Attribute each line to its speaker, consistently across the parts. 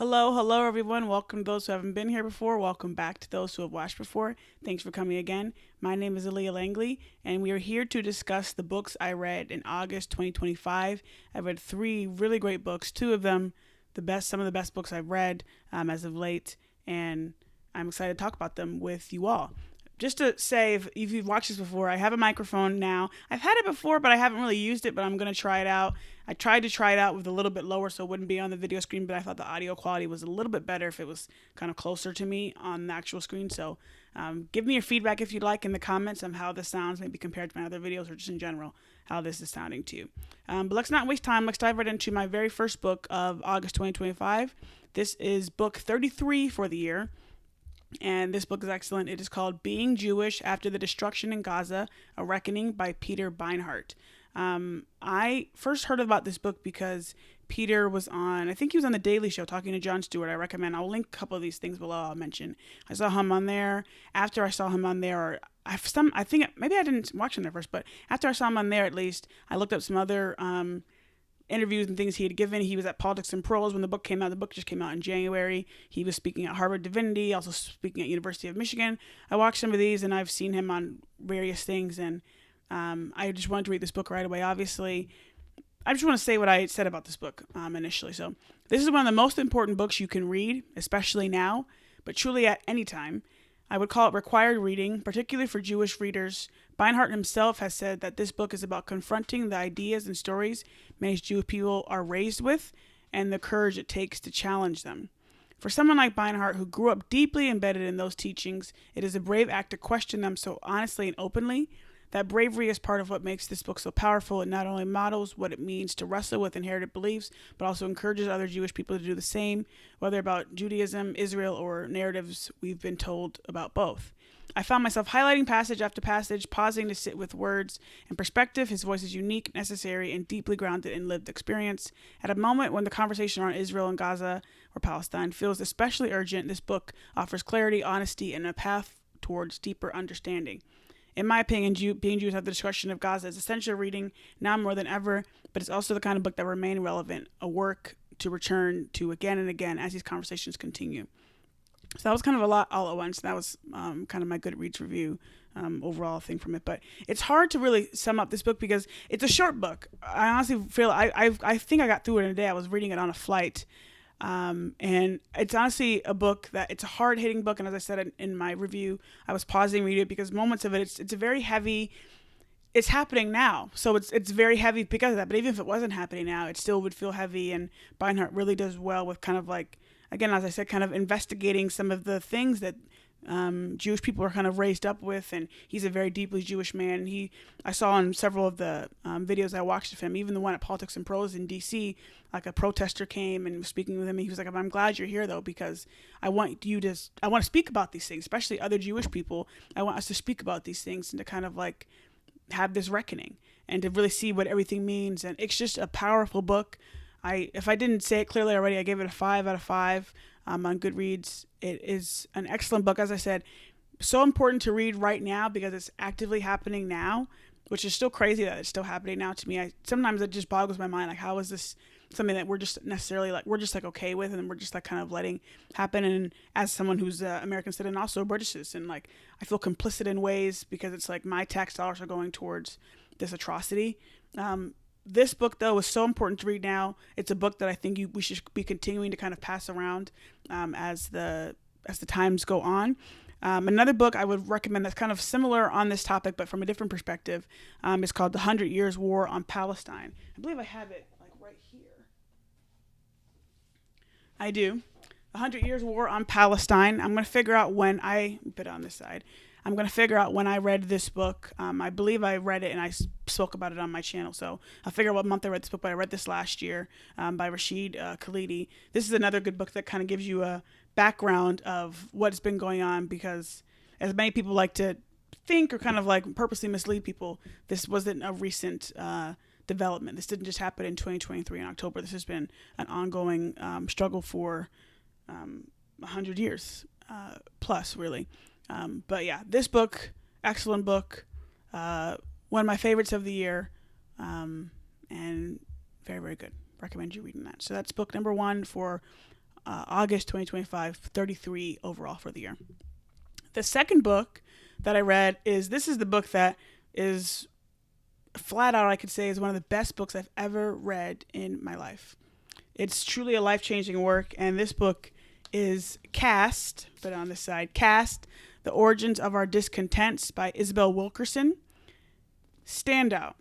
Speaker 1: Hello, everyone. Welcome to those who haven't been here before. Welcome back to those who have watched before. Thanks for coming again. My name is Aaliyah Langley, and we are here to discuss the books I read in August 2025. I read three really great books, two of them some of the best books I've read as of late, and I'm excited to talk about them with you all. Just to say, if you've watched this before, I have a microphone now. I've had it before, but I haven't really used it, but I'm going to try it out. I tried to try it out with a little bit lower so it wouldn't be on the video screen, but I thought the audio quality was a little bit better if it was kind of closer to me on the actual screen. So give me your feedback if you'd like in the comments on how this sounds, maybe compared to my other videos or just in general, how this is sounding to you. But let's not waste time. Let's dive right into my very first book of August 2025. This is book 33 for the year. And this book is excellent. It is called Being Jewish After the Destruction in Gaza, A Reckoning by Peter Beinart. I first heard about this book because Peter was on, I think he was on The Daily Show talking to Jon Stewart. I recommend, I'll link a couple of these things below I'll mention. I saw him on there. After I saw him on there, or I think maybe I didn't watch him there first, but after I saw him on there at least, I looked up some other interviews and things he had given. He was at Politics and Prose when the book came out. The book just came out in January. He was speaking at Harvard Divinity, also speaking at University of Michigan. I watched some of these and I've seen him on various things, and I just wanted to read this book right away. Obviously, I just want to say what I said about this book initially. So this is one of the most important books you can read, especially now, but truly at any time. I would call it required reading, particularly for Jewish readers. Beinart himself has said that this book is about confronting the ideas and stories many Jewish people are raised with and the courage it takes to challenge them. For someone like Beinart, who grew up deeply embedded in those teachings, it is a brave act to question them so honestly and openly. That bravery is part of what makes this book so powerful. It not only models what it means to wrestle with inherited beliefs, but also encourages other Jewish people to do the same, whether about Judaism, Israel, or narratives we've been told about both. I found myself highlighting passage after passage, pausing to sit with words and perspective. His voice is unique, necessary, and deeply grounded in lived experience. At a moment when the conversation around Israel and Gaza or Palestine feels especially urgent, this book offers clarity, honesty, and a path towards deeper understanding. In my opinion, Being Jewish After the Destruction of Gaza is essential reading now more than ever, but it's also the kind of book that remains relevant, a work to return to again and again as these conversations continue. So that was kind of a lot all at once. That was kind of my Goodreads review overall thing from it. But it's hard to really sum up this book because it's a short book. I honestly feel I think I got through it in a day. I was reading it on a flight. And it's honestly a book that it's a hard hitting book. And as I said in my review, I was pausing reading it because moments of it, it's a very heavy, it's happening now. So it's very heavy because of that. But even if it wasn't happening now, it still would feel heavy. And Beinart really does well with kind of like, again, as I said, kind of investigating some of the things that Jewish people are kind of raised up with, and he's a very deeply Jewish man. I saw in several of the videos I watched of him, even the one at Politics and Prose in D.C., like a protester came and was speaking with him, and he was like, "I'm glad you're here though, because I want to speak about these things, especially other Jewish people. I want us to speak about these things and to kind of like have this reckoning and to really see what everything means." And it's just a powerful book. If I didn't say it clearly already, I gave it a 5 out of 5 on Goodreads. It is an excellent book, as I said, so important to read right now because it's actively happening now, which is still crazy that it's still happening now to me. Sometimes it just boggles my mind, like how is this something that we're just necessarily like we're just like okay with, and we're just like kind of letting happen. And as someone who's American citizen, also a British citizen, like I feel complicit in ways because it's like my tax dollars are going towards this atrocity. This book, though, is so important to read now. It's a book that I think we should be continuing to kind of pass around as the times go on. Another book I would recommend that's kind of similar on this topic, but from a different perspective, is called The 100 Years War on Palestine. I believe I have it like right here. I do. The 100 Years War on Palestine. I'm going to figure out when I put it on this side. I'm going to figure out when I read this book. I believe I read it and I spoke about it on my channel. So I'll figure out what month I read this book, but I read this last year by Rashid Khalidi. This is another good book that kind of gives you a background of what's been going on, because as many people like to think or kind of like purposely mislead people, this wasn't a recent development. This didn't just happen in 2023 in October. This has been an ongoing struggle for 100 years plus, really. But yeah, this book, excellent book, one of my favorites of the year, and very, very good. Recommend you reading that. So that's book number 1 for August 2025, 33 overall for the year. The second book that I read this is the book that is flat out, I could say, is one of the best books I've ever read in my life. It's truly a life-changing work, and this book is Caste, but on this side, Caste, The Origins of Our Discontents by Isabel Wilkerson. Standout.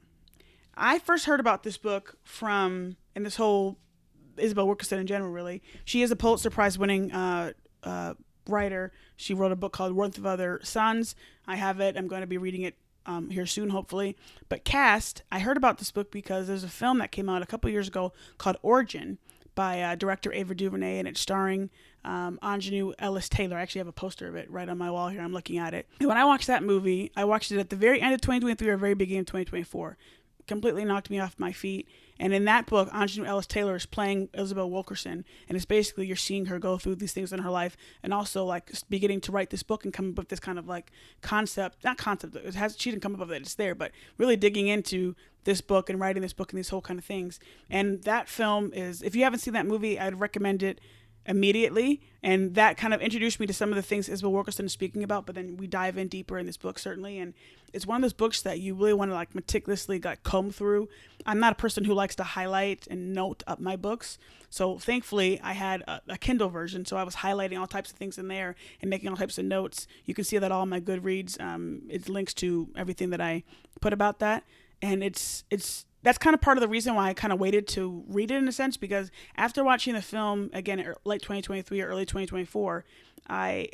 Speaker 1: I first heard about this book and this whole Isabel Wilkerson in general, really. She is a Pulitzer Prize winning writer. She wrote a book called Worth of Other Suns. I have it. I'm going to be reading it here soon, hopefully. But Caste, I heard about this book because there's a film that came out a couple years ago called Origin by director Ava DuVernay, and it's starring Anjanou Ellis Taylor. I actually have a poster of it right on my wall here. I'm looking at it. And when I watched that movie, I watched it at the very end of 2023 or very beginning of 2024. Completely knocked me off my feet. And in that book, Anjanou Ellis Taylor is playing Isabel Wilkerson, and it's basically you're seeing her go through these things in her life, and also like beginning to write this book and come up with this kind of like she didn't come up with it, it's there, but really digging into this book and writing this book and these whole kind of things. And that film is, if you haven't seen that movie, I'd recommend it immediately. And that kind of introduced me to some of the things Isabel Wilkerson is speaking about, but then we dive in deeper in this book, certainly. And it's one of those books that you really want to like meticulously like comb through. I'm not a person who likes to highlight and note up my books, so thankfully I had a Kindle version, so I was highlighting all types of things in there and making all types of notes. You can see that all on my Goodreads. It links to everything that I put about that, and it's that's kind of part of the reason why I kind of waited to read it in a sense, because after watching the film again late 2023 or early 2024, I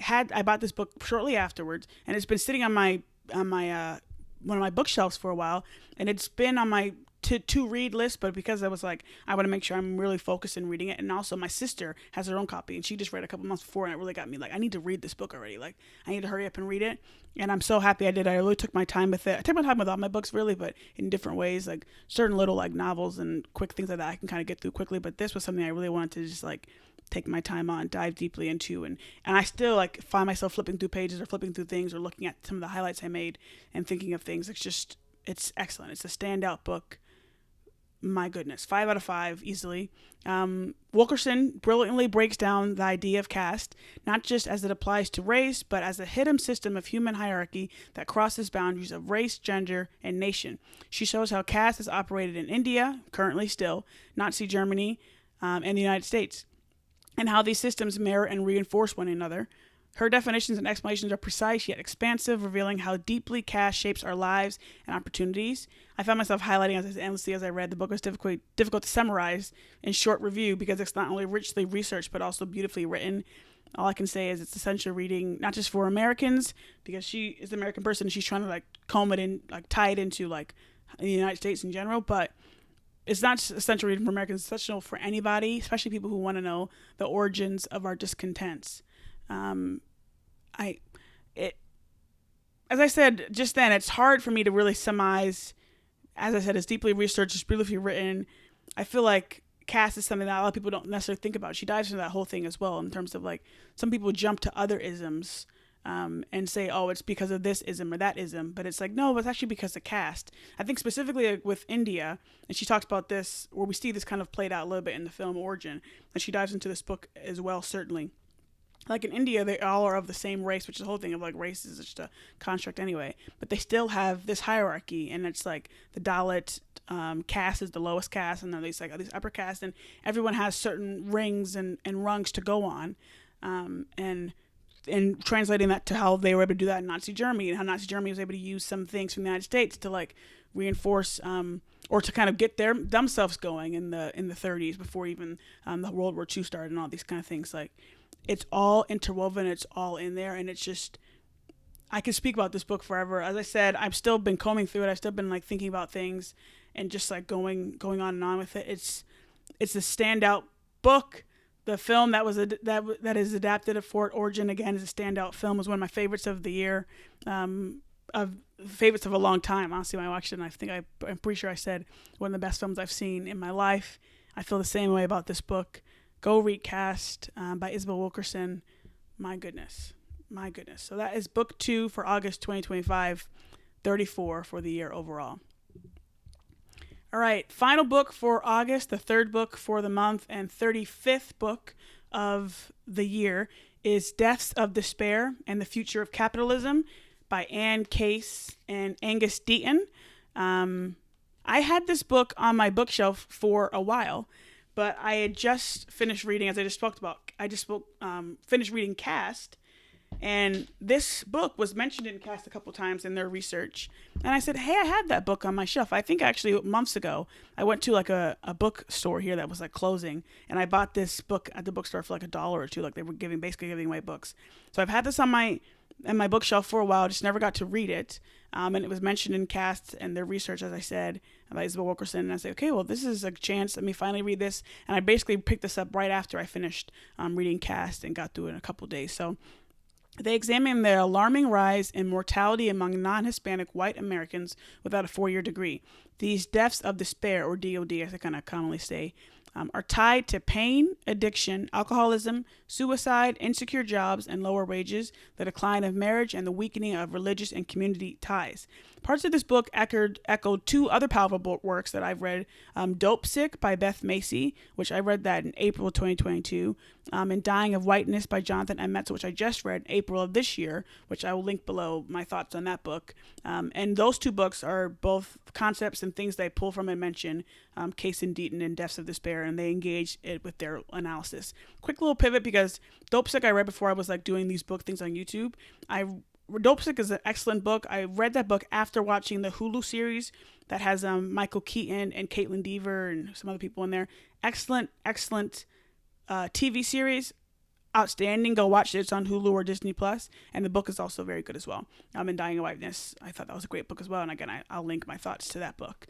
Speaker 1: bought this book shortly afterwards, and it's been sitting on my one of my bookshelves for a while, and it's been on my to read list, but because I was like, I want to make sure I'm really focused in reading it. And also my sister has her own copy, and she just read a couple months before, and it really got me like, I need to read this book already. Like, I need to hurry up and read it. And I'm so happy I did. I really took my time with it. I take my time with all my books, really, but in different ways, like certain little like novels and quick things like that I can kind of get through quickly. But this was something I really wanted to just like take my time on, dive deeply into, and I still like find myself flipping through pages or flipping through things or looking at some of the highlights I made and thinking of things. It's excellent. It's a standout book. My goodness, 5 out of 5 easily. Wilkerson brilliantly breaks down the idea of caste, not just as it applies to race, but as a hidden system of human hierarchy that crosses boundaries of race, gender, and nation. She shows how caste has operated in India, currently still, Nazi Germany, and the United States, and how these systems mirror and reinforce one another. Her definitions and explanations are precise yet expansive, revealing how deeply caste shapes our lives and opportunities. I found myself highlighting endlessly as I read. The book was difficult to summarize in short review because it's not only richly researched but also beautifully written. All I can say is it's essential reading, not just for Americans, because she is an American person and she's trying to like comb it in, like tie it into like the United States in general, but it's not just essential reading for Americans, it's essential for anybody, especially people who want to know the origins of our discontents. As I said just then, it's hard for me to really surmise. As I said, it's deeply researched, it's beautifully written. I feel like caste is something that a lot of people don't necessarily think about. She dives into that whole thing as well, in terms of like some people jump to other isms and say, oh, it's because of this ism or that ism, but it's like, no, it's actually because of caste. I think specifically with India, and she talks about this, where we see this kind of played out a little bit in the film Origin, and she dives into this book as well, certainly. Like in India, they all are of the same race, which is the whole thing of like race is just a construct anyway. But they still have this hierarchy, and it's like the Dalit caste is the lowest caste, and then there's like these upper castes, and everyone has certain rings and rungs to go on. And translating that to how they were able to do that in Nazi Germany, and how Nazi Germany was able to use some things from the United States to like reinforce or to kind of get themselves going in the 30s before even the World War II started and all these kind of things. Like, it's all interwoven, it's all in there, and it's just, I could speak about this book forever. As I said, I've still been combing through it. I've still been like thinking about things and just like going on and on with it. It's a standout book. The film that is adapted for Origin again is a standout film. It was one of my favorites of the year, of favorites of a long time. Honestly, when I watched it, and I'm pretty sure I said one of the best films I've seen in my life. I feel the same way about this book. Go read Caste by Isabel Wilkerson. My goodness. So that is book 2 for August 2025, 34 for the year overall. All right, final book for August, the third book for the month, and 35th book of the year is Deaths of Despair and the Future of Capitalism by Anne Case and Angus Deaton. I had this book on my bookshelf for a while, but I had just finished reading, as I just spoke about, finished reading Caste. And this book was mentioned in Caste a couple times in their research. And I said, hey, I had that book on my shelf. I think actually months ago, I went to like a bookstore here that was like closing. And I bought this book at the bookstore for like $1 or $2. Like they were basically giving away books. So I've had this on my bookshelf for a while. Just never got to read it. And it was mentioned in Caste and their research, as I said, by Isabel Wilkerson. And I said, okay, well, this is a chance. Let me finally read this. And I basically picked this up right after I finished reading Caste and got through it in a couple days. So they examine the alarming rise in mortality among non-Hispanic white Americans without a 4-year degree. These deaths of despair, or DOD, as I kind of commonly say, are tied to pain, addiction, alcoholism, suicide, insecure jobs, and lower wages, the decline of marriage, and the weakening of religious and community ties. Parts of this book echoed 2 other powerful works that I've read. Dope Sick by Beth Macy, which I read that in April 2022, and Dying of Whiteness by Jonathan M. Metzl, which I just read in April of this year, which I will link below my thoughts on that book. And those 2 books are both concepts and things that I pull from and mention, Case and Deaton and Deaths of Despair, and they engage it with their analysis. Quick little pivot, because Dope Sick I read before I was like doing these book things on YouTube. Dope Sick is an excellent book. I read that book after watching the Hulu series that has Michael Keaton and Caitlin Dever and some other people in there. Excellent TV series. Outstanding. Go watch it. It's on Hulu or Disney Plus. And the book is also very good as well. And Dying of Whiteness, I thought that was a great book as well. And again, I'll link my thoughts to that book.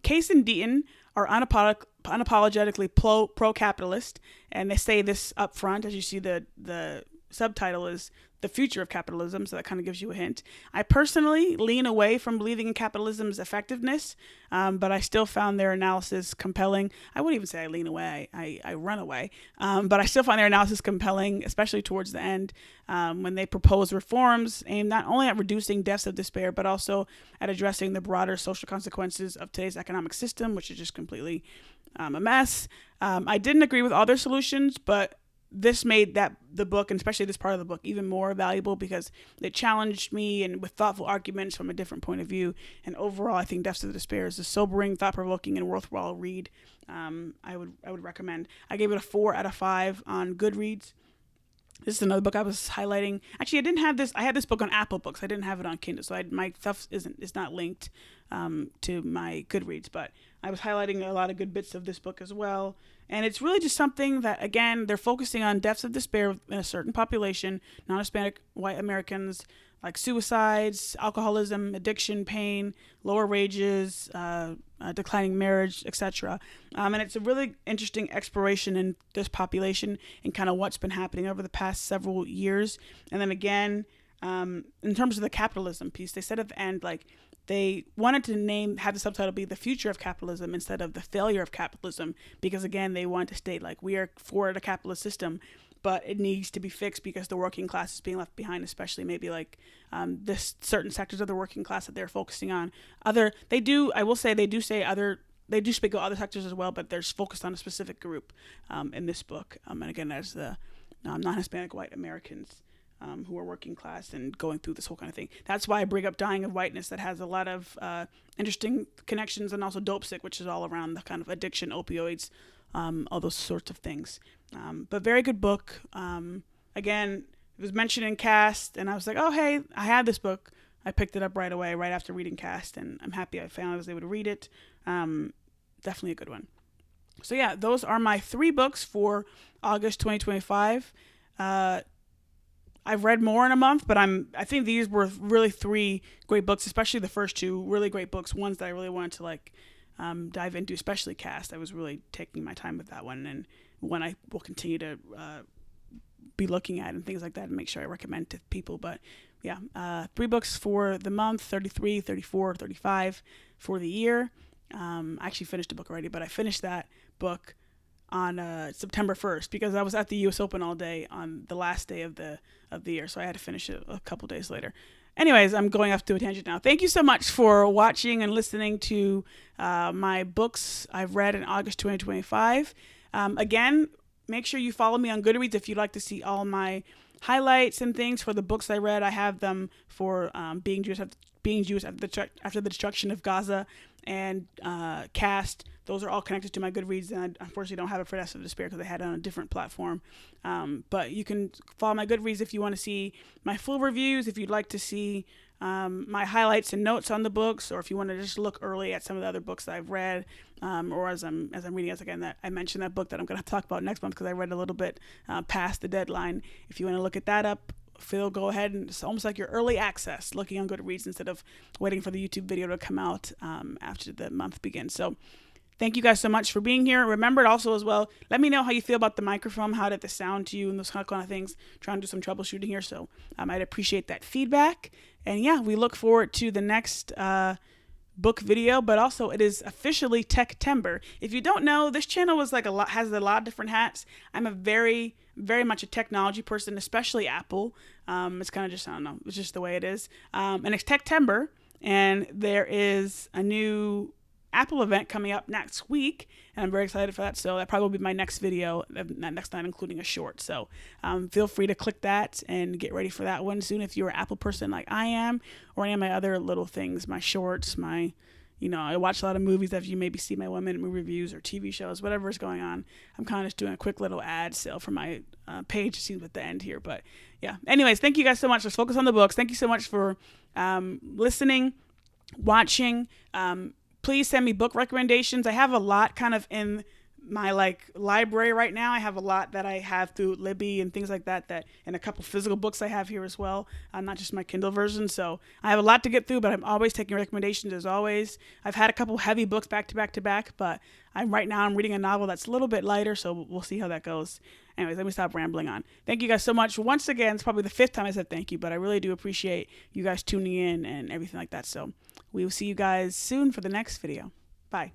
Speaker 1: Case and Deaton are unapologetically pro-capitalist. And they say this up front, as you see the subtitle is The Future of Capitalism, so that kind of gives you a hint. I personally lean away from believing in capitalism's effectiveness, but I still found their analysis compelling. I wouldn't even say I lean away, I run away, but I still find their analysis compelling, especially towards the end, when they propose reforms aimed not only at reducing deaths of despair, but also at addressing the broader social consequences of today's economic system, which is just completely a mess. I didn't agree with all their solutions, but this made the book, and especially this part of the book, even more valuable because it challenged me and with thoughtful arguments from a different point of view. And overall, I think Deaths of Despair is a sobering, thought-provoking, and worthwhile read. I would recommend. I gave it a 4 out of 5 on Goodreads. This is another book I was highlighting. Actually, I didn't have this. I had this book on Apple Books. I didn't have it on Kindle, so my stuff is not linked to my Goodreads. But I was highlighting a lot of good bits of this book as well. And it's really just something that, again, they're focusing on deaths of despair in a certain population, non-Hispanic white Americans, like suicides, alcoholism, addiction, pain, lower wages, declining marriage, etc. And it's a really interesting exploration in this population and kind of what's been happening over the past several years. And then again, in terms of the capitalism piece, they said at the end, like, they wanted to have the subtitle be The Future of Capitalism instead of The Failure of Capitalism, because again, they want to state like, we are for the capitalist system, but it needs to be fixed because the working class is being left behind, especially maybe like this certain sectors of the working class that they're focusing on. They do speak of other sectors as well, but they're focused on a specific group in this book. And again, as the non-Hispanic white Americans who are working class and going through this whole kind of thing. That's why I bring up Dying of Whiteness, that has a lot of interesting connections, and also Dope Sick, which is all around the kind of addiction, opioids, all those sorts of things. But very good book. Again, it was mentioned in Caste, and I was like, oh, hey, I had this book. I picked it up right away, right after reading Caste, and I'm happy I was able to read it. Definitely a good one. So yeah, those are my 3 books for August 2025. I've read more in a month, but I think these were really 3 great books, especially the first 2 really great books, ones that I really wanted to dive into, especially Caste. I was really taking my time with that one, and one I will continue to be looking at and things like that and make sure I recommend to people. But yeah, 3 books for the month, 33, 34, 35 for the year. I actually finished a book already, but I finished that book on September 1st because I was at the U.S. Open all day on the last day of the year, so I had to finish it a couple days later. Anyways, I'm going off to a tangent now. Thank you so much for watching and listening to my books I've read in August 2025. Again, make sure you follow me on Goodreads if you'd like to see all my highlights and things for the books I read. I have them for being Jewish after the destruction of Gaza and Caste. Those are all connected to my Goodreads, and I unfortunately don't have it for Nest of Despair because I had it on a different platform. But you can follow my Goodreads if you want to see my full reviews, if you'd like to see my highlights and notes on the books, or if you want to just look early at some of the other books that I've read, or as I'm reading, as again, that I mentioned that book that I'm going to talk about next month because I read a little bit past the deadline. If you want to look at that up, go ahead, and it's almost like your early access, looking on Goodreads instead of waiting for the YouTube video to come out after the month begins. So thank you guys so much for being here. Remember also as well, let me know how you feel about the microphone. How did the sound to you and those kind of things? Trying to do some troubleshooting here. So I'd appreciate that feedback. And yeah, we look forward to the next book video, but also it is officially Tech-tember. If you don't know, this channel was has a lot of different hats. I'm a very much a technology person, especially Apple. It's kind of just, I don't know, it's just the way it is. And it's Tech-tember, and there is a new Apple event coming up next week, and I'm very excited for that. So that probably will be my next video, next night, including a short. So feel free to click that and get ready for that one soon if you're an Apple person like I am, or any of my other little things, my shorts, I watch a lot of movies that you maybe see my 1 minute movie reviews or TV shows, whatever is going on. I'm kind of just doing a quick little ad sale for my page. It seems at the end here, but yeah. Anyways, thank you guys so much. Let's focus on the books. Thank you so much for listening, watching. Please send me book recommendations. I have a lot kind of in my library right now. I have a lot that I have through Libby and things like that, and a couple physical books I have here as well, not just my Kindle version. So I have a lot to get through, but I'm always taking recommendations as always. I've had a couple heavy books back to back, but right now I'm reading a novel that's a little bit lighter, so we'll see how that goes. Anyways, let me stop rambling on. Thank you guys so much. Once again, it's probably the 5th time I said thank you, but I really do appreciate you guys tuning in and everything like that. So we will see you guys soon for the next video. Bye.